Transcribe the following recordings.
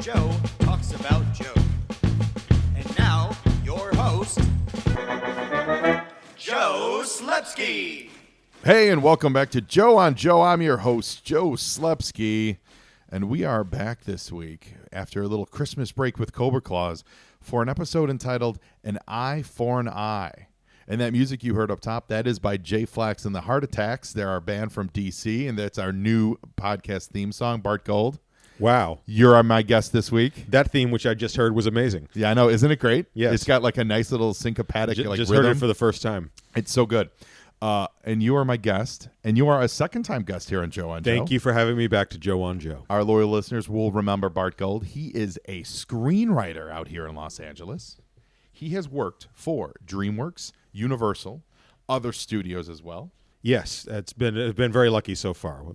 Joe talks about Joe. And now, your host, Joe Slepsky. Hey, and welcome back to Joe on Joe. I'm your host, Joe Slepsky, and we are back this week after a little Christmas break with Cobra Claws for an episode entitled An Eye for an Eye. And that music you heard up top, that is by Jay Flax and the Heart Attacks. They're our band from D.C., and that's our new podcast theme song, Bart Gold. Wow. You're my guest this week. That theme, which I just heard, was amazing. Yeah, I know. Isn't it great? Yes. It's got like a nice little syncopatic Just rhythm. heard it for the first time. It's so good. And you are my guest, and you are a second-time guest here on Joe on Joe. Thank you for having me back to Joe on Joe. Our loyal listeners will remember Bart Gold. He is a screenwriter out here in Los Angeles. He has worked for DreamWorks, Universal, other studios as well. Yes, it's been very lucky so far. We're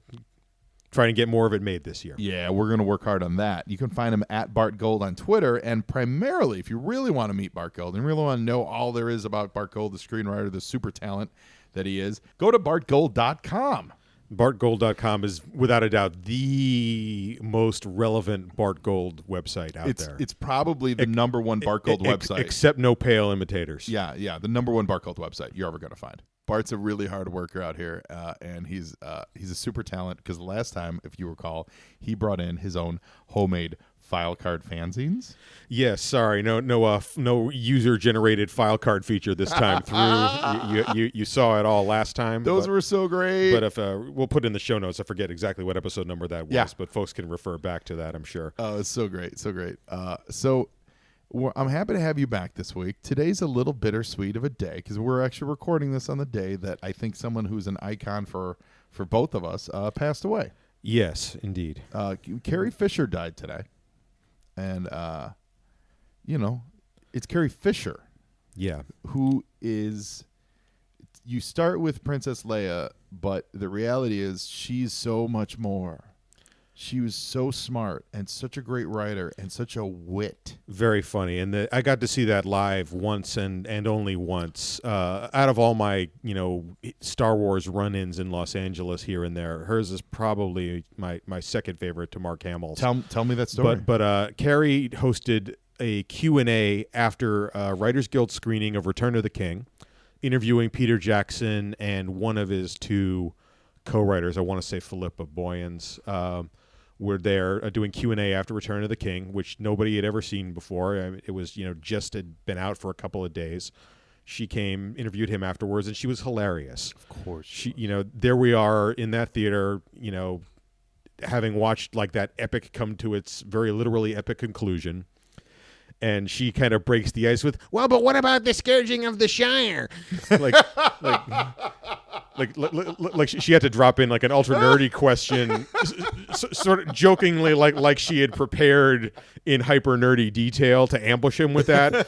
trying to get more of it made this year. Yeah, we're going to work hard on that. You can find him at Bart Gold on Twitter, and primarily, if you really want to meet Bart Gold and really want to know all there is about Bart Gold, the screenwriter, the super talent that he is, go to bartgold.com. BartGold.com is, without a doubt, the most relevant Bart Gold website out there. It's probably the number one Bart Gold website. Except no pale imitators. Yeah, the number one Bart Gold website you're ever going to find. Bart's a really hard worker out here, and he's a super talent because the last time, if you recall, he brought in his own homemade Filecard fanzines. Yes, sorry, no user-generated Filecard feature this time through. You saw it all last time. Those were so great. But if we'll put in the show notes, I forget exactly what episode number that was. Yeah. But folks can refer back to that, I'm sure. Oh, it's so great, so great. I'm happy to have you back this week. Today's a little bittersweet of a day because we're actually recording this on the day that I think someone who's an icon for both of us passed away. Yes, indeed. Carrie Fisher died today. And, it's Carrie Fisher. Yeah. Who is, you start with Princess Leia, but the reality is she's so much more. She was so smart and such a great writer and such a wit. Very funny. And I got to see that live once and only once. Out of all my, Star Wars run-ins in Los Angeles here and there, hers is probably my second favorite to Mark Hamill's. Tell me that story. But Carrie hosted a Q&A after Writers Guild screening of Return of the King, interviewing Peter Jackson and one of his two co-writers, I want to say Philippa Boyens, were there doing Q&A after Return of the King, which nobody had ever seen before. It was, just had been out for a couple of days. She came, interviewed him afterwards, and she was hilarious. Of course. She, there we are in that theater, having watched like that epic come to its very literally epic conclusion. And she kind of breaks the ice with, well, but what about the scourging of the Shire? Like she had to drop in like an ultra nerdy question, sort of jokingly, like she had prepared in hyper nerdy detail to ambush him with that,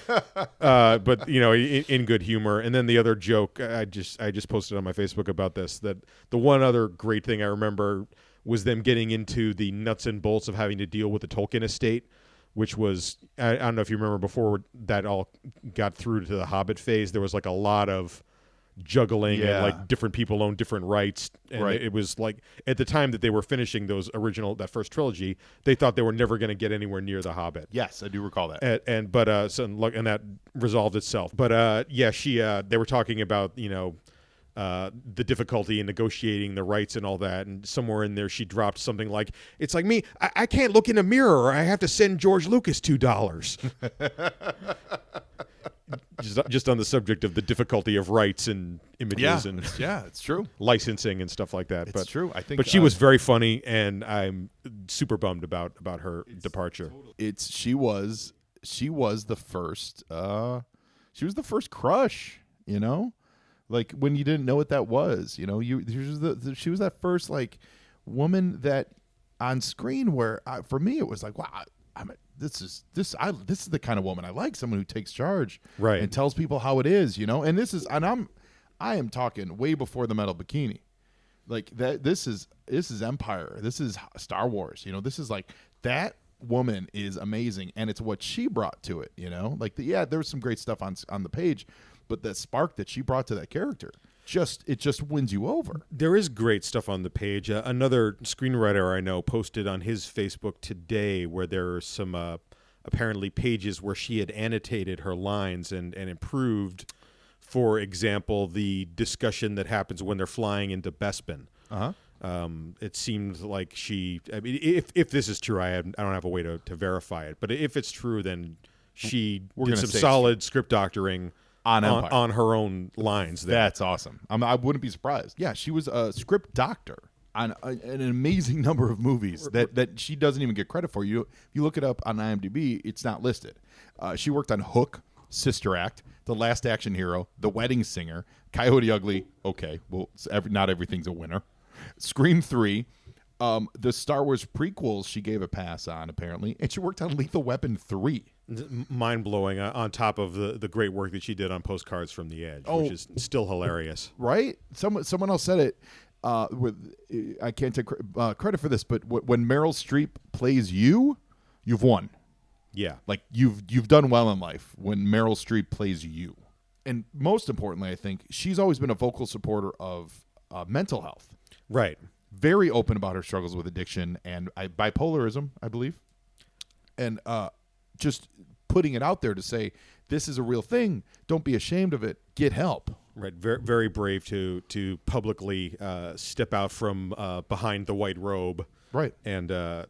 but in good humor. And then the other joke I just posted on my Facebook about this, that the one other great thing I remember was them getting into the nuts and bolts of having to deal with the Tolkien estate, which was, I don't know if you remember, before that all got through to the Hobbit phase, there was like a lot of juggling and like different people own different rights. And right. It was like at the time that they were finishing that first trilogy, they thought they were never going to get anywhere near the Hobbit. Yes, I do recall that. And that resolved itself. But they were talking about, the difficulty in negotiating the rights and all that, and somewhere in there she dropped something like, it's like me, I can't look in a mirror, or I have to send George Lucas $2. just on the subject of the difficulty of rights and images and it's true, licensing and stuff like that. It's true. I think, but she was very funny, and I'm super bummed about her departure. She was the first. She was the first crush. Like when you didn't know what that was. she was that first like woman that on screen where for me it was like, wow, this is the kind of woman I like, someone who takes charge, right, and tells people how it is, and I am talking way before the metal bikini, like that. This is Empire, this is Star Wars, this is like, that woman is amazing, and it's what she brought to it, like there's some great stuff on the page, but the spark that she brought to that character it just wins you over. There is great stuff on the page. Another screenwriter I know posted on his Facebook today where there are some apparently pages where she had annotated her lines and improved, for example, the discussion that happens when they're flying into Bespin. It seemed like if this is true, I don't have a way to verify it, but if it's true, then she did some solid script doctoring on her own lines there. That's awesome. I wouldn't be surprised. Yeah, she was a script doctor on an amazing number of movies that she doesn't even get credit for. You look it up on IMDb, it's not listed. She worked on Hook, Sister Act, The Last Action Hero, The Wedding Singer, Coyote Ugly. Okay, well, not everything's a winner. Scream 3. The Star Wars prequels she gave a pass on, apparently. And she worked on Lethal Weapon 3. Mind-blowing on top of the great work that she did on Postcards from the Edge, which is still hilarious. Right? Someone else said it. I can't take credit for this, but when Meryl Streep plays you've won. Yeah. Like, you've done well in life when Meryl Streep plays you. And most importantly, I think, she's always been a vocal supporter of mental health. Right. Very open about her struggles with addiction and bipolarism, I believe. And just putting it out there to say, this is a real thing. Don't be ashamed of it. Get help. Right. Very, very brave to publicly step out from behind the white robe. Right. And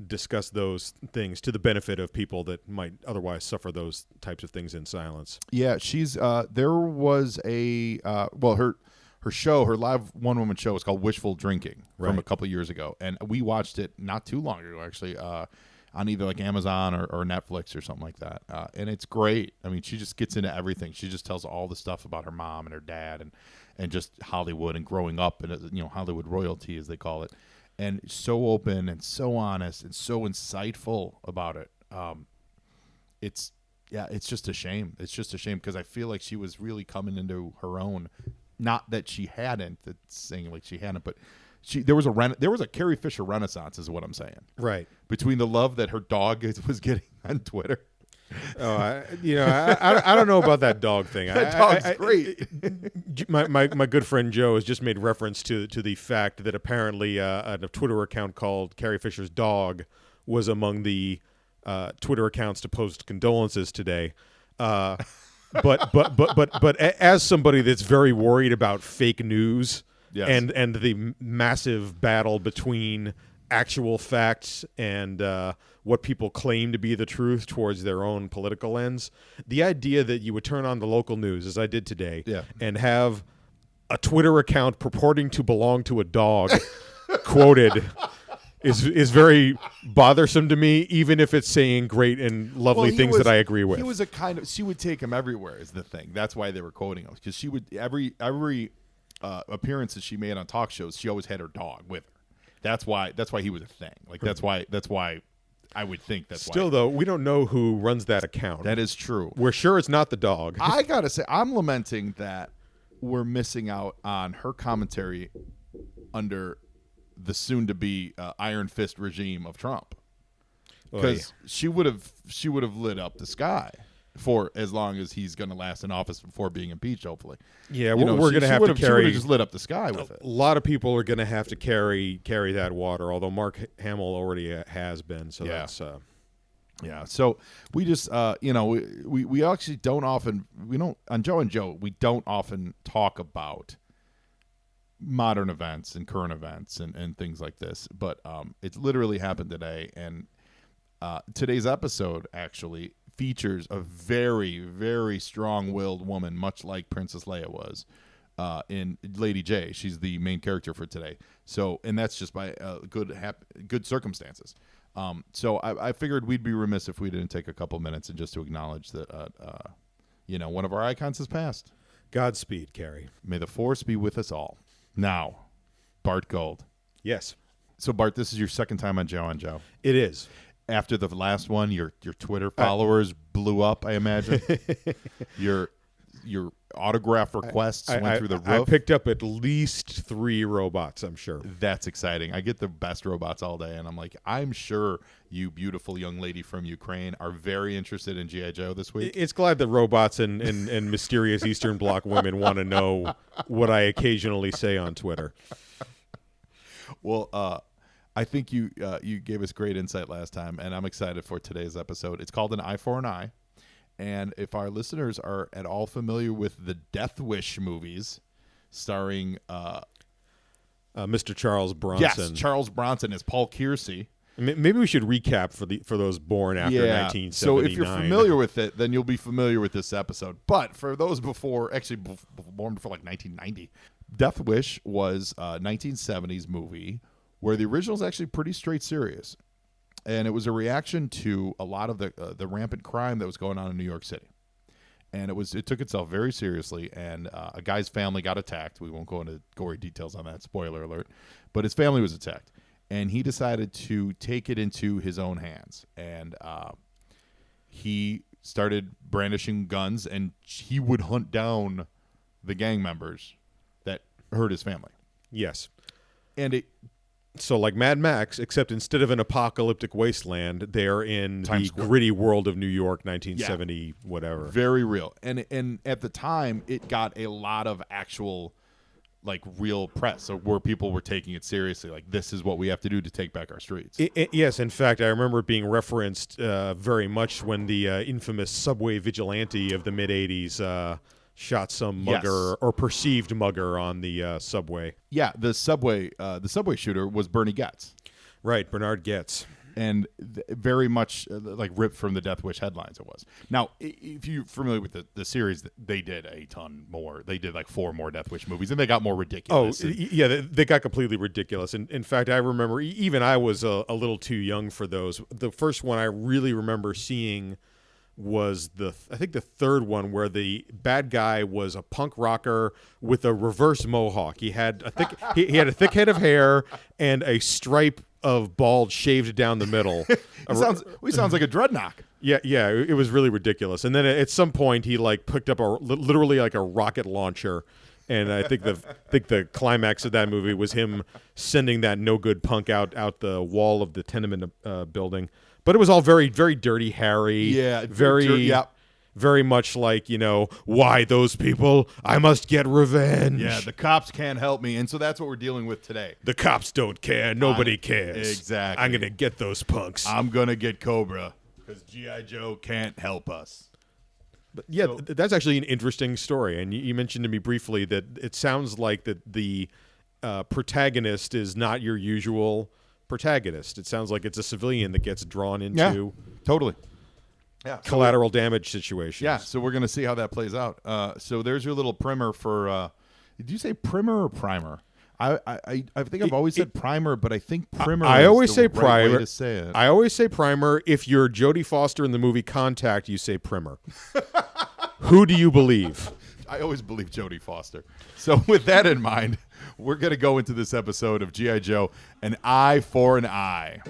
discuss those things to the benefit of people that might otherwise suffer those types of things in silence. Yeah, she's there was a her show, her live one-woman show is called Wishful Drinking from a couple of years ago, and we watched it not too long ago, actually, on either like Amazon or Netflix or something like that, and it's great. I mean, she just gets into everything. She just tells all the stuff about her mom and her dad and just Hollywood and growing up and Hollywood royalty, as they call it, and so open and so honest and so insightful about it. It's just a shame. It's just a shame because I feel like she was really coming into her own. Not that she hadn't. That's saying like she hadn't, but there was a Carrie Fisher renaissance, is what I'm saying. Right. Between the love that her dog was getting on Twitter. Oh, I don't know about that dog thing. That dog's great. My good friend Joe has just made reference to the fact that apparently a Twitter account called Carrie Fisher's Dog was among the Twitter accounts to post condolences today. But as somebody that's very worried about fake news and the massive battle between actual facts and what people claim to be the truth towards their own political ends, the idea that you would turn on the local news, as I did today, and have a Twitter account purporting to belong to a dog quoted is very bothersome to me, even if it's saying great and lovely things that I agree with. He was she would take him everywhere is the thing. That's why they were quoting him, because she would every appearance that she made on talk shows, she always had her dog with her. That's why he was a thing. Like that's why I would think that's Still, why. though, we don't know who runs that account. That is true. We're sure it's not the dog. I gotta say, I'm lamenting that we're missing out on her commentary under the soon-to-be Iron Fist regime of Trump, because she would have lit up the sky for as long as he's going to last in office before being impeached. Hopefully, we're going to have to carry. She would have just lit up the sky with it. A lot of people are going to have to carry that water. Although Mark Hamill already has been, so that's. So we just we actually don't often on Joe and Joe we don't often talk about modern events and current events and things like this, but it's literally happened today, and today's episode actually features a very, very strong-willed woman, much like Princess Leia was in Lady J. She's the main character for today. So, and that's just by good circumstances. So I figured we'd be remiss if we didn't take a couple minutes and just to acknowledge that one of our icons has passed. Godspeed, Carrie. May the force be with us all. Now, Bart Gold. Yes. So, Bart, this is your second time on Joe on Joe. It is. After the last one, your Twitter followers blew up, I imagine. Your autograph requests went through the roof. I picked up at least 3 robots, I'm sure. That's exciting. I get the best robots all day, and I'm like, I'm sure you beautiful young lady from Ukraine are very interested in G.I. Joe this week. It's glad that robots and mysterious Eastern Bloc women want to know what I occasionally say on Twitter. Well, I think you gave us great insight last time, and I'm excited for today's episode. It's called An Eye for an Eye. And if our listeners are at all familiar with the Death Wish movies starring Mr. Charles Bronson. Yes, Charles Bronson as Paul Kiersey. Maybe we should recap for those born after 1979. So if you're familiar with it, then you'll be familiar with this episode. But for those born before like 1990, Death Wish was a 1970s movie where the original is actually pretty straight serious. And it was a reaction to a lot of the rampant crime that was going on in New York City. And it took itself very seriously, and a guy's family got attacked. We won't go into gory details on that, spoiler alert. But his family was attacked, and he decided to take it into his own hands. And he started brandishing guns, and he would hunt down the gang members that hurt his family. Yes. And So like Mad Max, except instead of an apocalyptic wasteland, they're in Times the Square. gritty world of New York, 1970, whatever. Very real. And at the time, it got a lot of actual, like, real press where people were taking it seriously. Like, this is what we have to do to take back our streets. Yes, in fact, I remember it being referenced very much when the infamous subway vigilante of the mid-'80s shot some mugger or perceived mugger on the subway. Yeah, the subway shooter was Bernie Goetz. Right, Bernard Goetz. And very much like ripped from the Death Wish headlines it was. Now, if you're familiar with the series, they did a ton more. They did like 4 more Death Wish movies, and they got more ridiculous. Yeah, they got completely ridiculous. And in fact, I remember even I was a little too young for those. The first one I really remember seeing was I think the third one, where the bad guy was a punk rocker with a reverse mohawk. He had a thick head of hair and a stripe of bald shaved down the middle. He sounds like a dreadnought. Yeah, it was really ridiculous. And then at some point, he like picked up literally like a rocket launcher. And I think the climax of that movie was him sending that no good punk out the wall of the tenement building. But it was all very, very Dirty Harry. Yeah, very much like, why those people? I must get revenge. Yeah, the cops can't help me, and so that's what we're dealing with today. The cops don't care. Nobody cares. Exactly. I'm gonna get those punks. I'm gonna get Cobra because G.I. Joe can't help us. But yeah, that's actually an interesting story. And you mentioned to me briefly that it sounds like that the protagonist is not your usual protagonist. It sounds like it's a civilian that gets drawn into totally collateral damage situations. Yeah, so we're going to see how that plays out. So there's your little primer for did you say primer or primer? I think I've always said primer, but I think primer I always is say the right primer. way to say it. I always say primer. If you're Jodie Foster in the movie Contact, you say primer. Who do you believe? I always believe Jodie Foster. So with that in mind, we're going to go into this episode of G.I. Joe, An Eye for an Eye.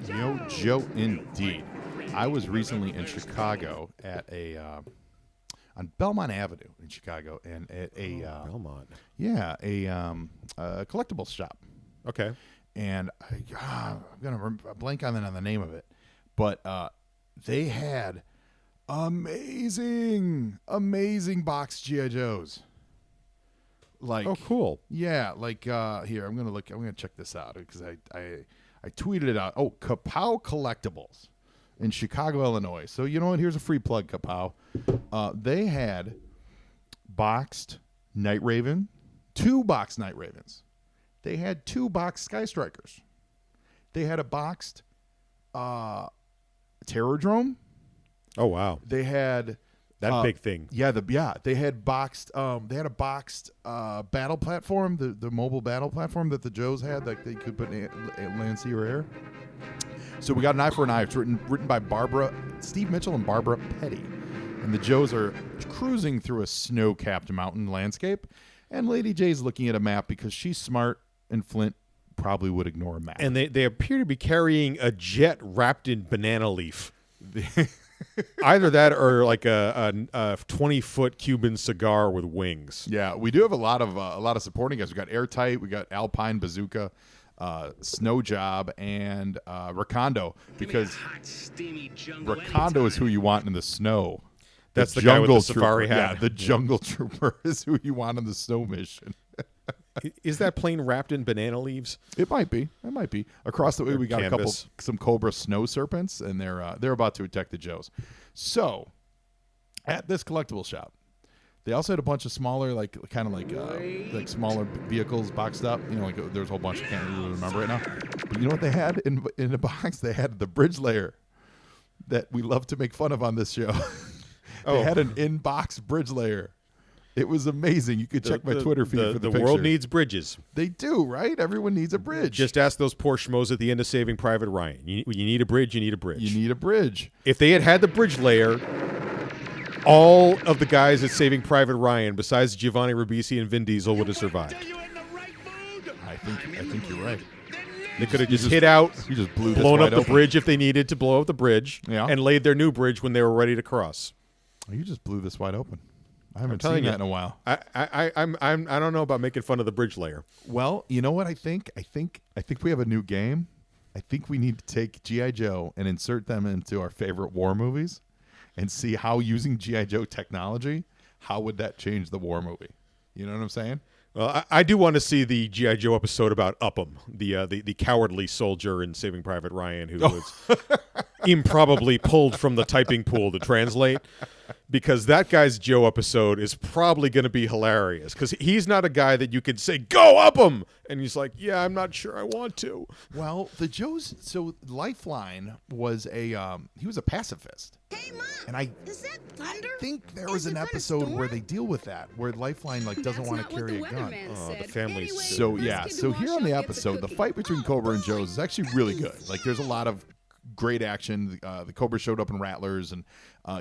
Yo, Joe, indeed. I was recently in Chicago at on Belmont Avenue in Chicago, and at a Belmont. Yeah, a collectibles shop. Okay. And I'm gonna blank on the name of it, but they had amazing boxed G.I. Joes. Like, oh, cool. Yeah, like here I'm gonna check this out because I tweeted it out. Oh, Kapow Collectibles in Chicago, Illinois. So you know what? Here's a free plug, Kapow. They had boxed Night Raven, 2 boxed Night Ravens. They had 2 boxed Sky Strikers. They had a boxed Terrordrome. Oh wow. They had that big thing. Yeah, they had boxed. They had a boxed battle platform, the mobile battle platform that the Joes had, that they could put in land, sea, or air. So we got An Eye for an Eye. It's written by Steve Mitchell and Barbara Petty, and the Joes are cruising through a snow-capped mountain landscape, and Lady J's looking at a map because she's smart, and Flint probably would ignore a map. And they appear to be carrying a jet wrapped in banana leaf. Either that or like a 20-foot Cuban cigar with wings. Yeah, we do have a lot of supporting guys. We got Airtight, we got Alpine Bazooka, Snow Job, and Rakondo, because Rakondo is who you want in the snow. That's the guy with the safari trooper. hat. Yeah, the jungle trooper is who you want on the snow mission. Is that plane wrapped in banana leaves? It might be. It might be. Across the way, we got canvas. some Cobra snow serpents, and they're about to attack the Joes. So, at this collectible shop, they also had a bunch of smaller, like smaller vehicles boxed up. You know, like there's a whole bunch. I can't really remember right now. But you know what they had in the box? They had the bridge layer that we love to make fun of on this show. They had an in-box bridge layer. It was amazing. You could check my Twitter feed for the picture. The world needs bridges. They do, right? Everyone needs a bridge. Just ask those poor schmoes at the end of Saving Private Ryan. You need a bridge, you need a bridge. You need a bridge. If they had the bridge layer, all of the guys at Saving Private Ryan, besides Giovanni Ribisi and Vin Diesel, would have survived. I think you're right. They could have just hit out, You just blew blown up the open. bridge if they needed to blow up the bridge, Yeah. and laid their new bridge when they were ready to cross. You just blew this wide open. I haven't telling seen you. that in a while. I don't know about making fun of the bridge layer. Well, you know what I think? I think we have a new game. I think we need to take G.I. Joe and insert them into our favorite war movies and see how using G.I. Joe technology, how would that change the war movie? You know what I'm saying? Well, I do want to see the G.I. Joe episode about Upham, the cowardly soldier in Saving Private Ryan who was improbably pulled from the typing pool to translate, because that guy's Joe episode is probably going to be hilarious, because he's not a guy that you could say, go Upham! And he's like, yeah, I'm not sure I want to. Well, the Joes, so Lifeline was he was a pacifist. Hey, Mom, And I is that thunder? think there was Is an it gonna episode where storm? they deal with that, where Lifeline doesn't That's want to not what carry the a gun. weatherman Oh, the said. family's Anyway, So the yeah, first kid so to here wash on the up gets a episode, the cookie. fight between Oh, Cobra and boy. Joe's is actually really good. Like there's a lot of great action. The Cobra showed up in Rattlers, and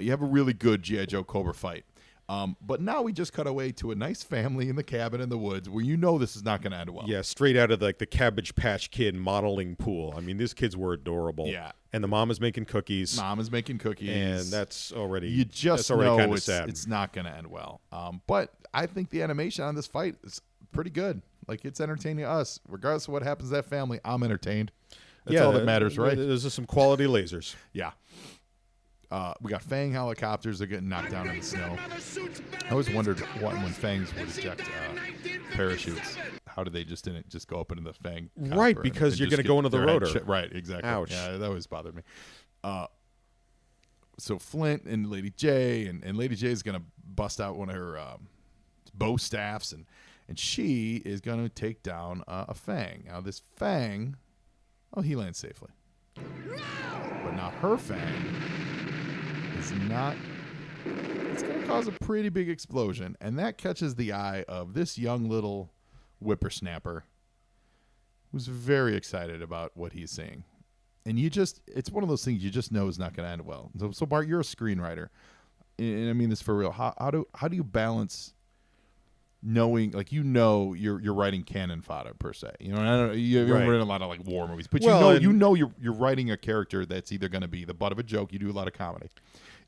you have a really good G.I. Joe Cobra fight. But now we just cut away to a nice family in the cabin in the woods where you know this is not going to end well. Yeah, straight out of the Cabbage Patch Kid modeling pool. I mean, these kids were adorable. Yeah. And the mom is making cookies. Mom is making cookies, And that's already you just that's already know kind of sad. it's not going to end well. But I think the animation on this fight is pretty good. Like it's entertaining us, regardless of what happens to that family. I'm entertained. That's all that matters, right? There's some quality lasers. Yeah. We got Fang helicopters. They're getting knocked down in the snow. I always wondered when Fangs would eject parachutes. How did they didn't just go up into the Fang? Right, copter because and you're just gonna go get into the their head rotor. right, exactly. Ouch. Yeah, that always bothered me. So Flint and Lady J, and Lady J is going to bust out one of her bow staffs, and she is going to take down a Fang. Now this Fang, he lands safely. But now her Fang is not. It's going to cause a pretty big explosion, and that catches the eye of this young little whippersnapper who's very excited about what he's seeing. And it's one of those things you just know is not going to end well. So Bart, you're a screenwriter, and I mean this for real. How do you balance knowing, like, you're writing cannon fodder per se? You know, and I don't, you haven't Right. written a lot of like war movies, but Well, you're writing a character that's either going to be the butt of a joke. You do a lot of comedy.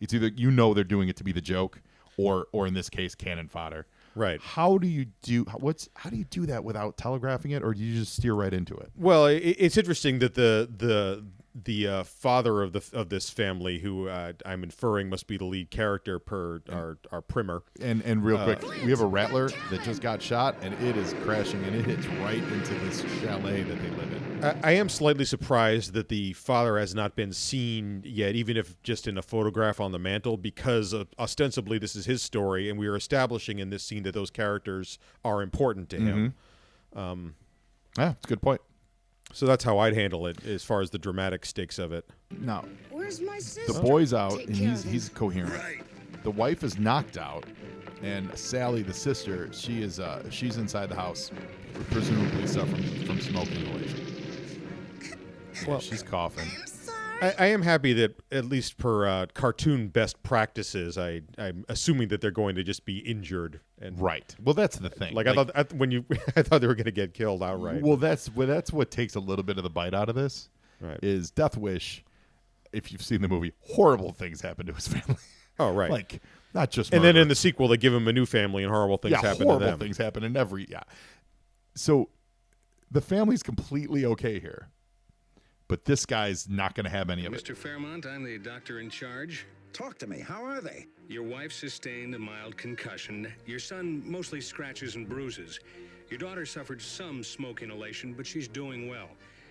It's either they're doing it to be the joke, or in this case, cannon fodder. Right. How do you do that without telegraphing it, or do you just steer right into it? Well, it's interesting that the father of this family, who I'm inferring must be the lead character per our primer. And real quick, we have a Rattler that just got shot, and it is crashing, and it hits right into this chalet that they live in. I am slightly surprised that the father has not been seen yet, even if just in a photograph on the mantle, because ostensibly this is his story, and we are establishing in this scene that those characters are important to him. Yeah, it's a good point. So that's how I'd handle it as far as the dramatic stakes of it. Now, Where's my sister? the boy's out, Take and care of he's coherent. The wife is knocked out, and Sally, the sister, she's inside the house, presumably suffering from smoke inhalation. Well, She's coughing. I'm sorry. I am happy that, at least per cartoon best practices, I'm assuming that they're going to just be injured. And Right. Well, that's the thing. Like I thought I thought they were going to get killed outright. Well, that's what takes a little bit of the bite out of this. Right. Is Death Wish if you've seen the movie, horrible things happen to his family. Oh, right. Like, not just and murder. then in the sequel, they give him a new family, and horrible things happen to horrible them. things happen in every, So the family's completely okay here. But this guy's not going to have any of it. Mr. Fairmont, I'm the doctor in charge. Talk to me. How are they? Your wife sustained a mild concussion. Your son mostly scratches and bruises. Your daughter suffered some smoke inhalation, but she's doing well.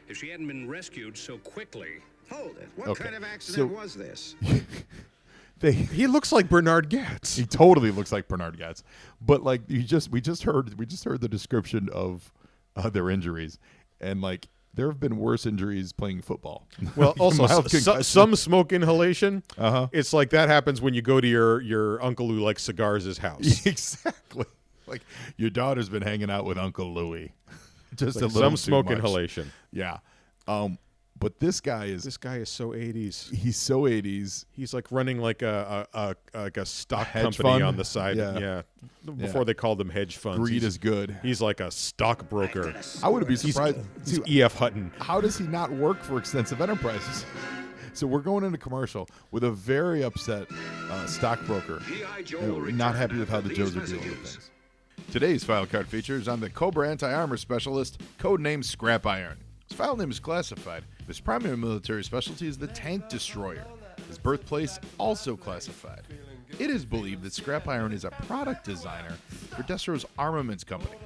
If she hadn't been rescued so quickly... Hold it. What Okay. kind of accident So- was this? He looks like Bernard Getz. He totally looks like Bernard Getz. But like we just heard the description of their injuries, and like there have been worse injuries playing football. Well, also Mild concussion. some smoke inhalation. Uh-huh. It's like that happens when you go to your uncle who likes cigars' house. Exactly. Like your daughter's been hanging out with Uncle Louie. Just Like a little some too smoke much. inhalation. Yeah. But this guy is so 80s. he's so 80s. He's like running like a stock hedge company fund? on the side. Yeah. Before they called them hedge funds. Greed he's, is good. He's like a stockbroker. I wouldn't be surprised. He's too. E.F. Hutton. How does he not work for Extensive Enterprises? So we're going into commercial with a very upset stockbroker, not happy with how the Joes are dealing with things. Today's Filecard Feature is on the Cobra Anti-Armor Specialist, codenamed Scrap Iron. His file name is classified. His primary military specialty is the Tank Destroyer. His birthplace also classified. It is believed that Scrap Iron is a product designer for Destro's Armaments Company.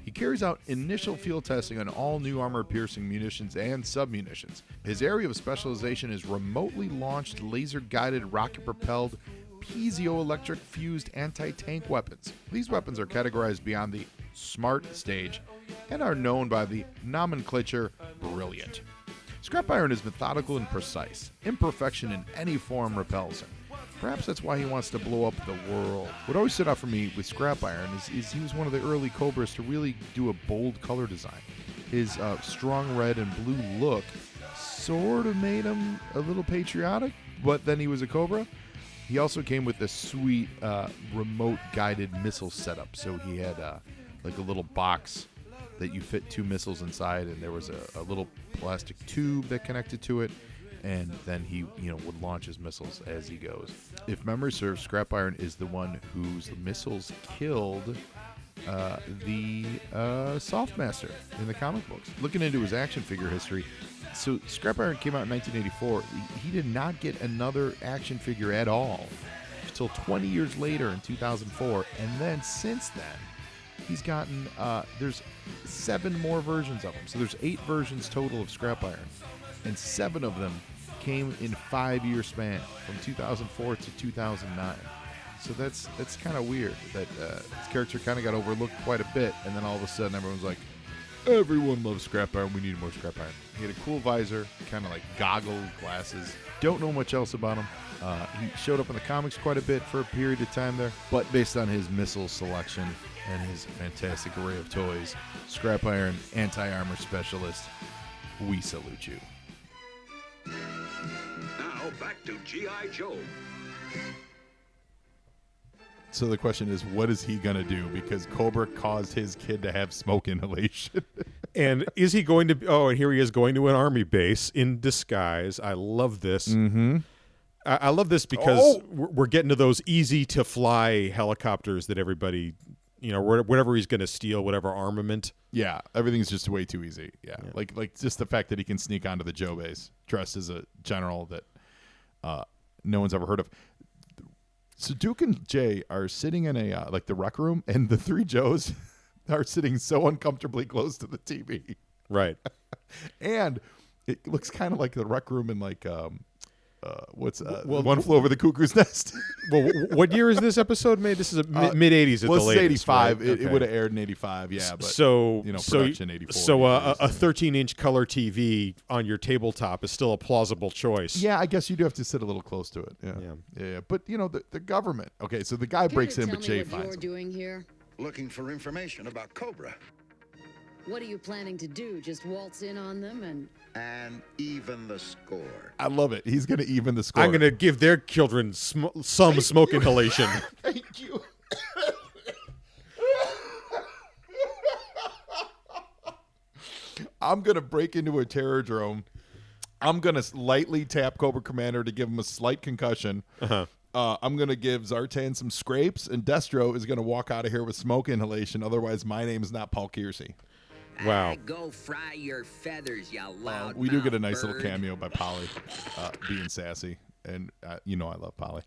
He carries out initial field testing on all new armor-piercing munitions and submunitions. His area of specialization is remotely launched, laser-guided, rocket-propelled, piezoelectric fused anti-tank weapons. These weapons are categorized beyond the SMART stage and are known by the nomenclature Brilliant. Scrap Iron is methodical and precise. Imperfection in any form repels him. Perhaps that's why he wants to blow up the world. What always stood out for me with Scrap Iron is he was one of the early Cobras to really do a bold color design. His strong red and blue look sort of made him a little patriotic, but then he was a Cobra. He also came with this sweet remote guided missile setup. So he had like a little box that you fit 2 missiles inside, and there was a little plastic tube that connected to it, and then he would launch his missiles as he goes. If memory serves, Scrap Iron is the one whose missiles killed the Softmaster in the comic books. Looking into his action figure history, so Scrap Iron came out in 1984. He did not get another action figure at all until 20 years later in 2004, and then since then he's gotten there's 7 more versions of him. So there's 8 versions total of Scrap Iron, and 7 of them came in 5-year span from 2004 to 2009. So that's kind of weird that his character kind of got overlooked quite a bit, and then all of a sudden everyone's like, everyone loves Scrap Iron, we need more Scrap Iron. He had a cool visor, kind of like goggle glasses. Don't know much else about him. He showed up in the comics quite a bit for a period of time there, but based on his missile selection and his fantastic array of toys, Scrap Iron, Anti-Armor Specialist, we salute you. Now back to G.I. Joe. So the question is, what is he going to do? Because Cobra caused his kid to have smoke inhalation. And is he going to? Oh, and here he is going to an army base in disguise. I love this. Mm-hmm. I love this because we're getting to those easy to fly helicopters that everybody, whatever he's going to steal, whatever armament. Yeah, everything's just way too easy. Yeah. Like just the fact that he can sneak onto the Joe base dressed as a general that no one's ever heard of. So Duke and Jay are sitting in a like the rec room, and the 3 Joes are sitting so uncomfortably close to the TV. Right. And it looks kind of like the rec room in like One Flew Over the Cuckoo's Nest. Well, what year is this episode made? This is mid 80s at well, the it's latest. 85. Right? It would have aired in 85. Yeah, but so production 84. So a 13-inch color TV on your tabletop is still a plausible choice. Yeah, I guess you do have to sit a little close to it. Yeah. But the government. Okay, so the guy breaks in, but Jay what finds you're him. doing here? Looking for information about Cobra What are you planning to do? Just waltz in on them and... and even the score. I love it. He's going to even the score. I'm going to give their children some smoke inhalation. Thank you. I'm going to break into a terror drone I'm going to lightly tap Cobra Commander to give him a slight concussion. I'm going to give Zartan some scrapes, and Destro is going to walk out of here with smoke inhalation. Otherwise, my name is not Paul Kiersey. Wow. Go fry your feathers, you loud We do get a nice little cameo by Polly being sassy, and you know I love Polly.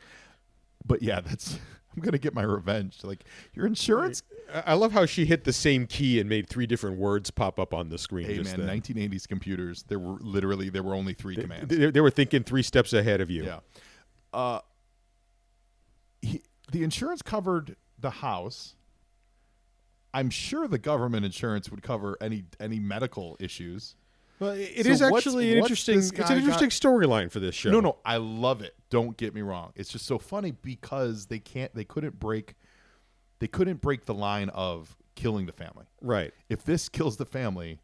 But yeah, I'm going to get my revenge. Like, your insurance. I love how she hit the same key and made 3 different words pop up on the screen. Hey, man, 1980s computers, there were only 3 commands. They were thinking 3 steps ahead of you. Yeah. The insurance covered the house. I'm sure the government insurance would cover any medical issues. Well, it is actually an interesting storyline for this show. No, I love it. Don't get me wrong. It's just so funny because they couldn't break the line of killing the family. Right. If this kills the family,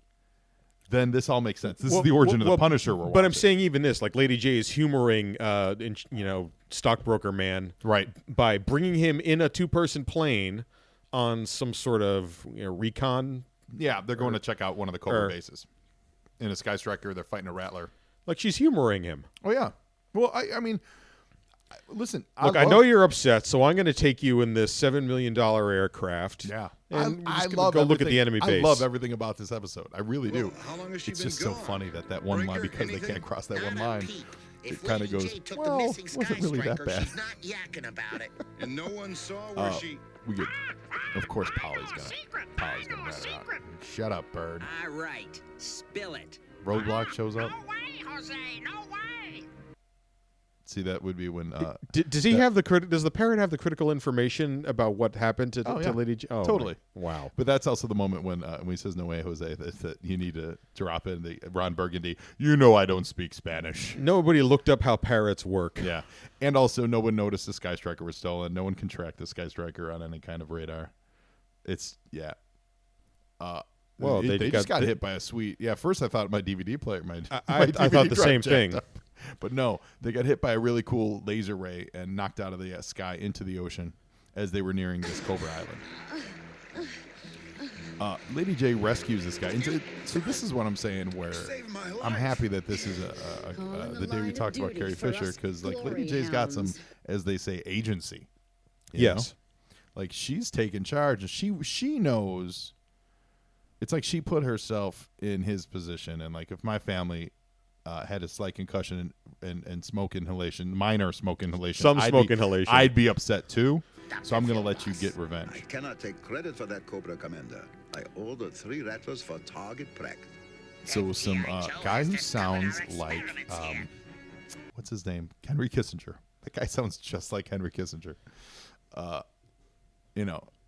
then this all makes sense. This is the origin of the Punisher we're watching. But I'm saying even this, like Lady J is humoring stockbroker man, right, by bringing him in a 2-person plane on some sort of recon. Yeah, they're going to check out one of the Cobra bases. In a Sky Striker, they're fighting a Rattler. Like, she's humoring him. Oh, yeah. Well, I mean, listen. Look, I know you're upset, so I'm going to take you in this $7 million aircraft. Yeah. And I love go look at the enemy base. I love everything about this episode. I really do. How long has she It's been just gone? so funny that one line, because they can't cross that one line, it kind of goes, took well, the it missing wasn't really that skyscraper, bad. she's not yakking about it. And no one saw where she... We get, of course, Polly's gonna rat it out. Shut up, bird. All right, spill it. Roadblock shows up. No way, Jose, no way. See, that would be when. Does he have the Does the parrot have the critical information about what happened to Lady J? Oh, totally. Wow. But that's also the moment when he says, "No way, Jose," that you need to drop in the Ron Burgundy. You know, I don't speak Spanish. Nobody looked up how parrots work. Yeah, and also no one noticed the Sky Striker was stolen. No one can track the Sky Striker on any kind of radar. It's Well, they just got hit by a sweet. Yeah, first I thought my DVD player, I thought the same thing. But no, they got hit by a really cool laser ray and knocked out of the sky into the ocean as they were nearing this Cobra Island. Lady J rescues this guy. And so this is what I'm saying, where I'm happy that this is the day we talked about Carrie Fisher, because like Lady J's got some, as they say, agency. You know? Like, she's taking charge, and she knows. It's like she put herself in his position, and like if my family had a slight concussion and smoke inhalation, minor smoke inhalation, inhalation, I'd be upset too. So I'm going to let you get revenge. I cannot take credit for that, Cobra Commander. I ordered 3 rattlers for target practice. So some guy who sounds like what's his name? Henry Kissinger. That guy sounds just like Henry Kissinger.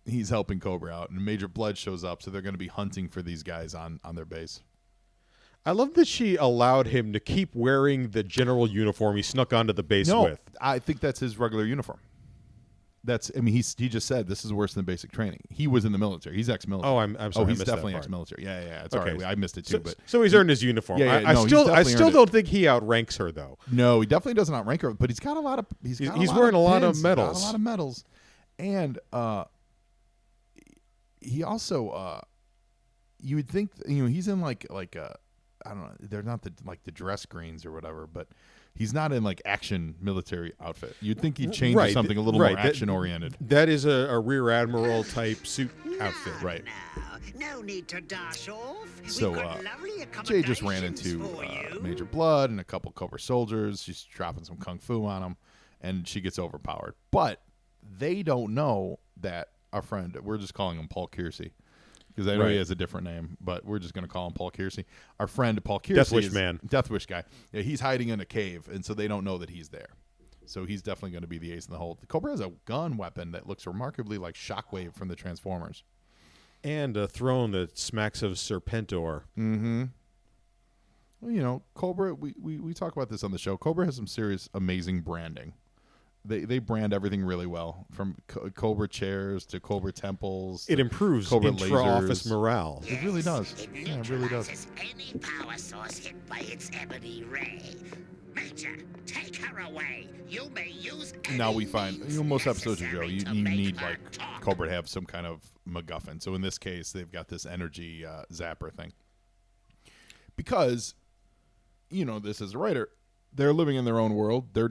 He's helping Cobra out, and Major Blood shows up, so they're going to be hunting for these guys on their base. I love that she allowed him to keep wearing the general uniform he snuck onto the base with. I think that's his regular uniform. He just said this is worse than basic training. He was in the military. He's ex-military. Oh, I'm sorry. Oh, I he's missed definitely that part. ex-military. Yeah. It's all right. I missed it too. So he's earned his uniform. Yeah, I no, he's still definitely don't think he outranks her though. No, he definitely doesn't outrank her. But he's got a lot of. He's wearing a lot of medals. He's got a lot of medals, and he also. You would think he's in like I don't know. They're not the dress greens or whatever, but he's not in like action military outfit. You'd think he'd change to something a little more action oriented. That is a rear admiral type suit outfit, right? No need to dash off. So Jay just ran into Major Blood and a couple Cobra soldiers. She's dropping some kung fu on them, and she gets overpowered. But they don't know that our friend, we're just calling him Paul Kiersey, because I know he has a different name, but we're just going to call him Paul Kiersey. Our friend Paul Kiersey, Death Wish guy. Yeah, he's hiding in a cave, and so they don't know that he's there. So he's definitely going to be the ace in the hole. The Cobra has a gun weapon that looks remarkably like Shockwave from the Transformers. And a throne that smacks of Serpentor. Mm-hmm. Well, Cobra, we talk about this on the show. Cobra has some serious, amazing branding. They brand everything really well, from Cobra chairs to Cobra temples. It improves Cobra intra-office morale. It really does. Yeah, it really does. Any power source hit by its ebony ray. Major, take her away. You may use now we find most episodes of Joe, you need like Cobra to have some kind of MacGuffin. So in this case, they've got this energy zapper thing, because you know this as a writer, they're living in their own world. They're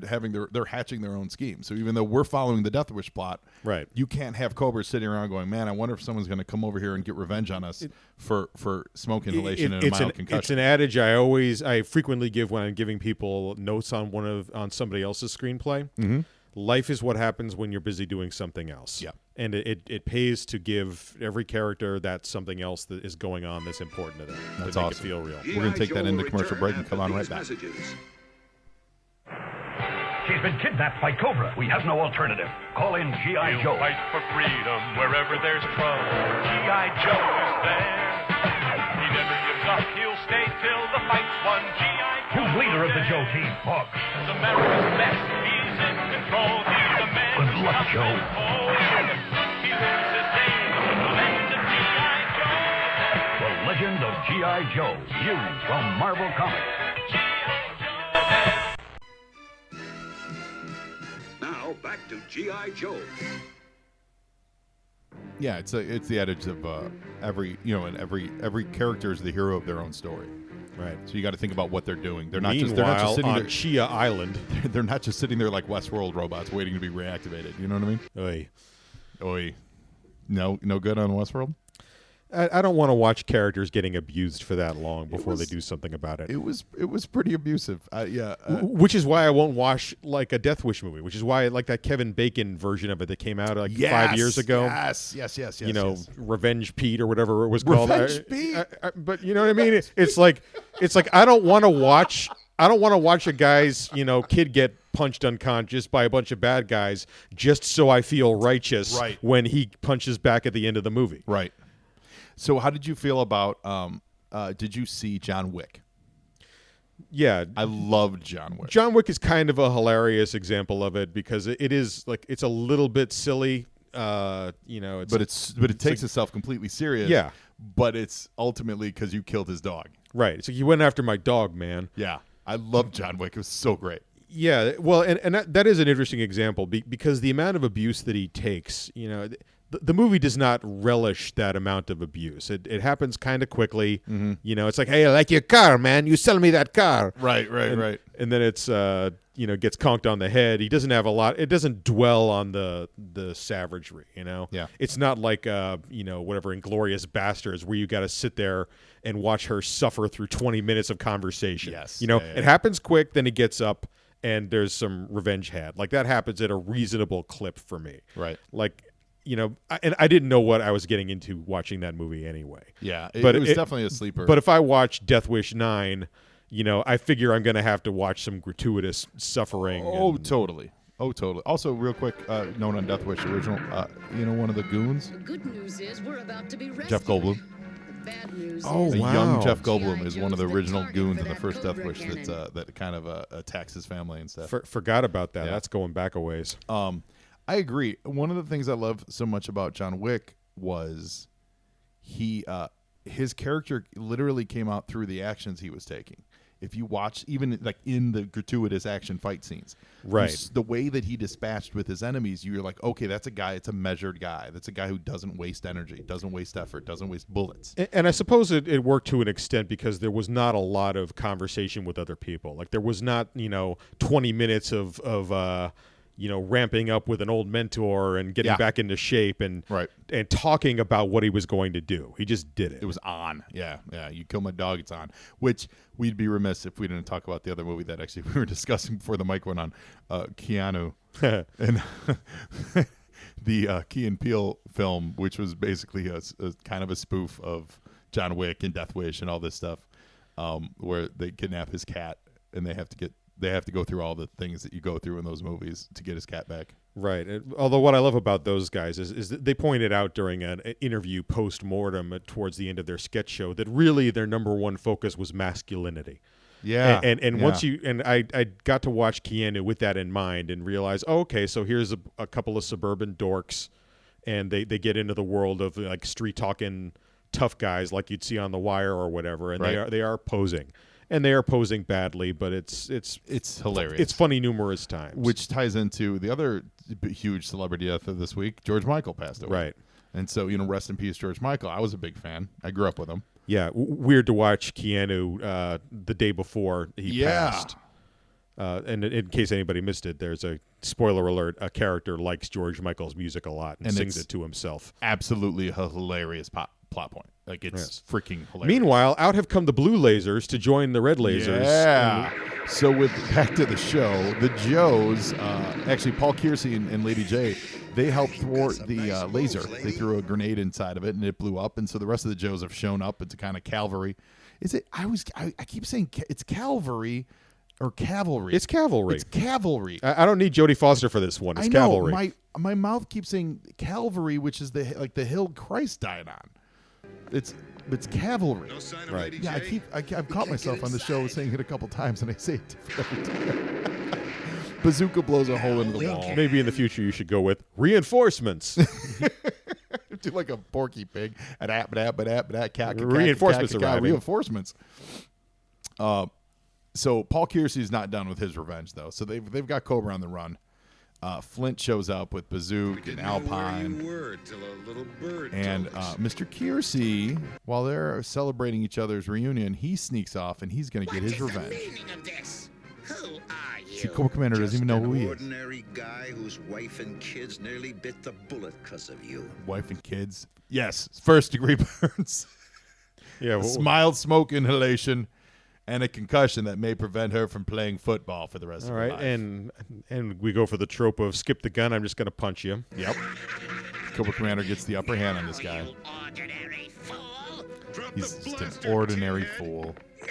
hatching their own scheme. So even though we're following the Death Wish plot, right, you can't have Cobra sitting around going, man, I wonder if someone's going to come over here and get revenge on us for smoke inhalation and a mild concussion. It's an adage I frequently give when I'm giving people notes on somebody else's screenplay. Mm-hmm. Life is what happens when you're busy doing something else. Yeah. And it pays to give every character that something else that is going on that's important to them. That's to make awesome. it feel real. We're going to take that into commercial break and come on right back. She's been kidnapped by Cobra. We have no alternative. Call in G.I. Joe. Fight for freedom wherever there's trouble. G.I. Joe is there. He never gives up. He'll stay till the fight's won. G.I. Joe. Who's leader of the Joe team? Buck. Is America's best. He's in control. He's the man. Good luck, Joe. He lives his days in the legend of G.I. Joe. The Legend of G.I. Joe. New from Marvel Comics. Now back to G.I. Joe. Yeah, it's the adage of every character is the hero of their own story. Right. So you got to think about what they're doing. They're Meanwhile, not just sitting on there. Shia Island, They're not just sitting there like Westworld robots waiting to be reactivated. You know what I mean? Oy. Oy. No good on Westworld? I don't want to watch characters getting abused for that long before they do something about it. It was pretty abusive. Which is why I won't watch like a Death Wish movie. Which is why I like that Kevin Bacon version of it that came out like 5 years ago. Yes. You know, Revenge Pete or whatever it was called. Revenge Pete. But you know what I mean? It's like I don't want to watch a guy's kid get punched unconscious by a bunch of bad guys just so I feel righteous when he punches back at the end of the movie. Right. So how did you feel about did you see John Wick? Yeah. I loved John Wick. John Wick is kind of a hilarious example of it because it is like it's a little bit silly. But it takes itself completely serious. Yeah. But it's ultimately because you killed his dog. Right. It's like you went after my dog, man. Yeah. I loved John Wick. It was so great. Yeah. Well, and that is an interesting example because the amount of abuse that he takes, the movie does not relish that amount of abuse. It happens kind of quickly. Mm-hmm. It's like, hey, I like your car, man. You sell me that car. Right. And then it's gets conked on the head. He doesn't have a lot. It doesn't dwell on the savagery. Yeah. It's not like whatever Inglourious Bastards where you got to sit there and watch her suffer through 20 minutes of conversation. Yes. It happens quick. Then he gets up and there's some revenge had. Like that happens at a reasonable clip for me. Right. Like. And I didn't know what I was getting into watching that movie anyway. Yeah, it was definitely a sleeper. But if I watch Death Wish 9, I figure I'm going to have to watch some gratuitous suffering. Totally. Also, real quick, note on Death Wish original, one of the goons? The good news is we're about to be rescued. Jeff Goldblum. The bad news Oh, is wow. Young Jeff Goldblum is one of the Joe's original target goons for in the that first Death Cobra Wish that kind of attacks his family and stuff. Forgot about that. Yeah. That's going back a ways. I agree. One of the things I love so much about John Wick was his character literally came out through the actions he was taking. If you watch, even like in the gratuitous action fight scenes, right, the way that he dispatched with his enemies, you're like, okay, that's a guy. It's a measured guy. That's a guy who doesn't waste energy, doesn't waste effort, doesn't waste bullets. And I suppose it worked to an extent because there was not a lot of conversation with other people. Like there was not 20 minutes of ramping up with an old mentor and getting back into shape and talking about what he was going to do. He just did it. It was on. Yeah. You kill my dog, it's on. Which we'd be remiss if we didn't talk about the other movie that actually we were discussing before the mic went on, Keanu. And the Key and Peele film, which was basically a kind of a spoof of John Wick and Death Wish and all this stuff, where they kidnap his cat and they have to go through all the things that you go through in those movies to get his cat back. Right. Although what I love about those guys is that they pointed out during an interview post-mortem towards the end of their sketch show that really their number one focus was masculinity. Yeah. And once I got to watch Keanu with that in mind and realize, okay, so here's a couple of suburban dorks and they get into the world of like street talking tough guys like you'd see on The Wire or whatever, and they are posing. And they are posing badly, but it's hilarious. It's funny numerous times. Which ties into the other huge celebrity death of this week. George Michael passed away. Right. And so, rest in peace, George Michael. I was a big fan. I grew up with him. Yeah, weird to watch Keanu the day before he passed. And in case anybody missed it, there's a spoiler alert: a character likes George Michael's music a lot and sings it to himself. Absolutely a hilarious plot point. Like, it's freaking hilarious. Meanwhile, out have come the blue lasers to join the red lasers. Yeah. So back to the show, the Joes, actually Paul Kersey and Lady J, they helped thwart the laser. They threw a grenade inside of it and it blew up. And so the rest of the Joes have shown up. It's a kind of cavalry. Is it? I keep saying it's cavalry or cavalry. It's cavalry. It's cavalry. I don't need Jodie Foster for this one. It's cavalry. My mouth keeps saying Calvary, which is the hill Christ died on. It's cavalry. No sign of Right. Lady Yeah, J? I've caught myself on the show saying it a couple times, and I say it different every time. Bazooka blows a hole into the wall. Maybe in the future you should go with reinforcements. Do like a Porky Pig. Reinforcements arriving. Reinforcements. So Paul Kersey's not done with his revenge, though. So they've got Cobra on the run. Flint shows up with Bazooka and Alpine. And Mr. Kersey, while they're celebrating each other's reunion, he sneaks off and he's going to get his revenge. Who are you? See, Cobra Commander doesn't even know who he is. Ordinary guy whose wife and kids nearly bit the bullet because of you. Wife and kids. Yes, first-degree burns. Yeah, Mild smoke inhalation. And a concussion that may prevent her from playing football for the rest of her life. And we go for the trope of skip the gun, I'm just going to punch you. Yep. Cobra Commander gets the upper hand on this guy. Ordinary fool. He's just an ordinary fool. No.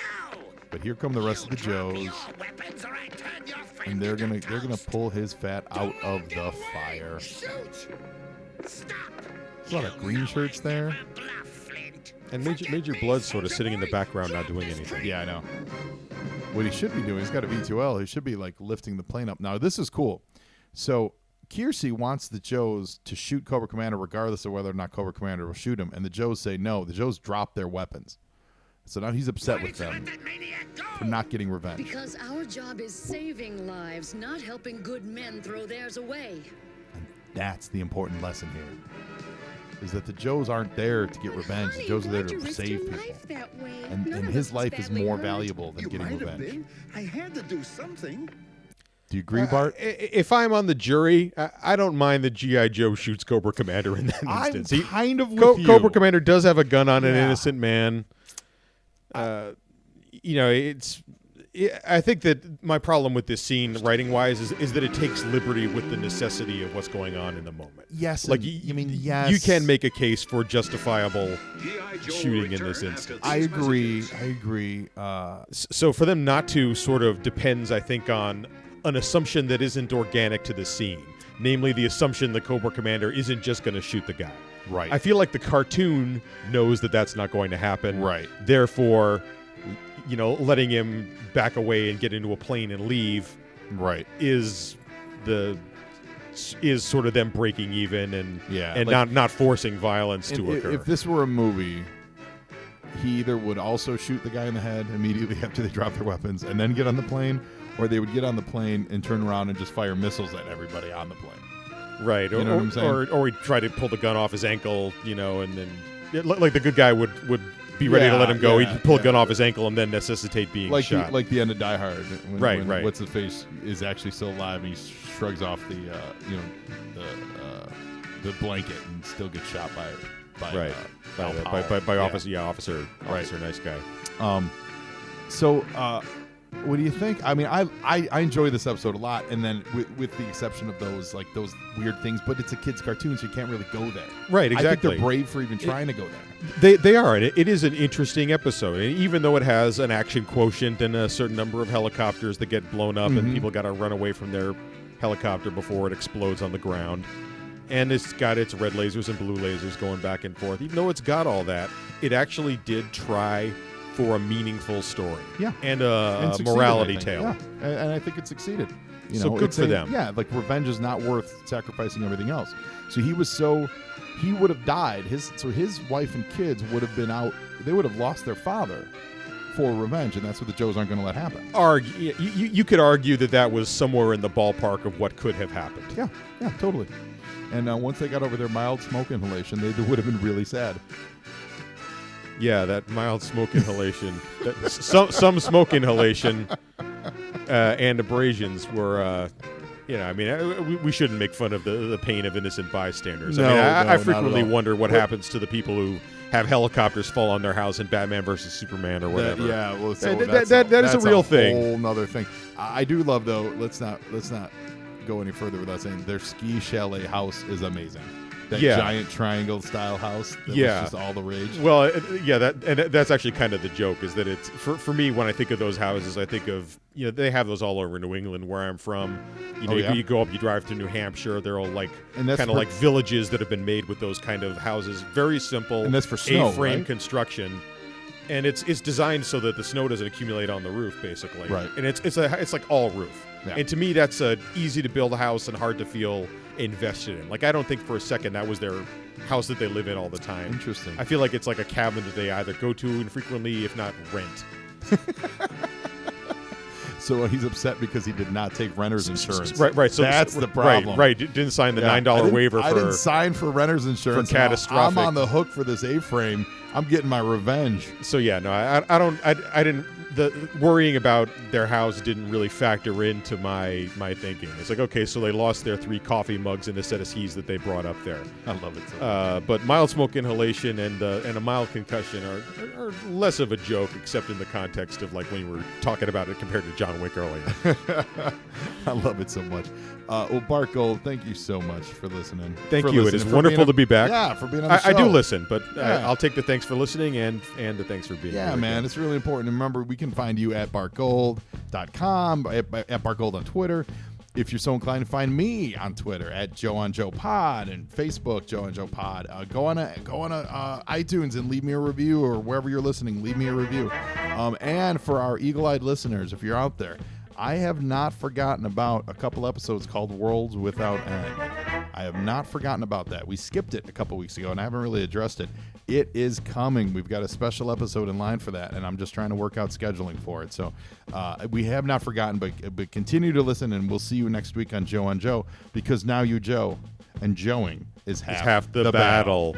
But here come the rest of the Joes, Your weapons or I turn your friend and they're gonna into pull his fat out of the fire. Shoot. Stop. There's a lot of green shirts there. And Major Blood's sort of sitting in the background not doing anything. Yeah, I know. What he should be doing, he's got a V2L. He should be like lifting the plane up. Now, this is cool. So Kersey wants the Joes to shoot Cobra Commander regardless of whether or not Cobra Commander will shoot him. And the Joes say no. The Joes drop their weapons. So now he's upset with them for not getting revenge. Because our job is saving lives, not helping good men throw theirs away. And that's the important lesson here. Is that the Joes aren't there to get revenge. The Joes are there to save people. And his life is more valuable than getting revenge. I had to do something. Do you agree, Bart? If I'm on the jury, I don't mind that G.I. Joe shoots Cobra Commander in that instance. I'm kind of with you. Cobra Commander does have a gun on an innocent man. I think that my problem with this scene, writing-wise, is that it takes liberty with the necessity of what's going on in the moment. Yes. Like, yes. You can make a case for justifiable shooting in this instance. I agree. So for them not to sort of depends, I think, on an assumption that isn't organic to the scene. Namely, the assumption that Cobra Commander isn't just going to shoot the guy. Right. I feel like the cartoon knows that that's not going to happen. Right. Therefore, letting him back away and get into a plane and leave, right, is sort of them breaking even and like, not forcing violence to occur. If this were a movie, he either would also shoot the guy in the head immediately after they drop their weapons and then get on the plane, or they would get on the plane and turn around and just fire missiles at everybody on the plane. Right. You know what I'm saying? Or he'd try to pull the gun off his ankle, and then like the good guy would be ready to let him go. He'd pull a gun off his ankle and then necessitate being shot. Like the end of Die Hard. When right. What's his face is actually still alive and he shrugs off the blanket and still gets shot by officer. Nice guy. So what do you think? I mean, I enjoy this episode a lot, and then with the exception of those weird things, but it's a kid's cartoon, so you can't really go there. Right, exactly. I think they're brave for even trying to go there. They are, and it is an interesting episode. And even though it has an action quotient and a certain number of helicopters that get blown up, and people got to run away from their helicopter before it explodes on the ground, and it's got its red lasers and blue lasers going back and forth. Even though it's got all that, it actually did try for a meaningful story, and a morality tale. Yeah. And I think it succeeded. So good for them. Yeah, like revenge is not worth sacrificing everything else. So he would have died. His wife and kids would have been out. They would have lost their father for revenge, and that's what the Joes aren't going to let happen. You could argue that was somewhere in the ballpark of what could have happened. Yeah, totally. And once they got over their mild smoke inhalation, they would have been really sad. Yeah, that mild smoke inhalation. Some smoke inhalation and abrasions were, we shouldn't make fun of the pain of innocent bystanders. I frequently wonder what happens to the people who have helicopters fall on their house in Batman versus Superman or whatever. That is a real thing. Whole nother thing. I do love, though. Let's not go any further without saying their ski chalet house is amazing. That giant triangle style house that was just all the rage. Well, that's actually kind of the joke, is that it's for me, when I think of those houses, I think of, they have those all over New England where I'm from. You go up, you drive to New Hampshire, they're all like kind of like villages that have been made with those kind of houses. Very simple. And that's for snow, A-frame right? construction. And it's designed so that the snow doesn't accumulate on the roof, basically. Right. And it's like all roof. Yeah. And to me, that's easy to build a house and hard to feel invested in. Like, I don't think for a second that was their house that they live in all the time. Interesting. I feel like it's like a cabin that they either go to infrequently, if not rent. So he's upset because he did not take renter's insurance. Right. So that's the problem. Right. Didn't sign the $9 waiver. I didn't sign for renter's insurance. For catastrophic. I'm on the hook for this A-frame. I'm getting my revenge. So yeah, no, I didn't. The worrying about their house didn't really factor into my thinking. It's like, okay, so they lost their 3 coffee mugs and a set of skis that they brought up there. I love it so much. But mild smoke inhalation and a mild concussion are less of a joke, except in the context of like when you were talking about it compared to John Wick earlier. I love it so much. Well, Bart Gold, thank you so much for listening. Thank you. It is wonderful to be back. Yeah, for being on the show. I do listen, but I'll take the thanks for listening and the thanks for being here. Yeah, man, it's really important. And remember, we can find you at bartgold.com, at bartgold on Twitter. If you're so inclined to find me on Twitter at Joe on Joe Pod and Facebook Joe on Joe Pod, go on iTunes and leave me a review, or wherever you're listening, leave me a review. And for our eagle-eyed listeners, if you're out there, I have not forgotten about a couple episodes called Worlds Without End. I have not forgotten about that. We skipped it a couple weeks ago, and I haven't really addressed it. It is coming. We've got a special episode in line for that, and I'm just trying to work out scheduling for it. So we have not forgotten, but continue to listen, and we'll see you next week on Joe, because now you Joe, and Joeing is half the battle.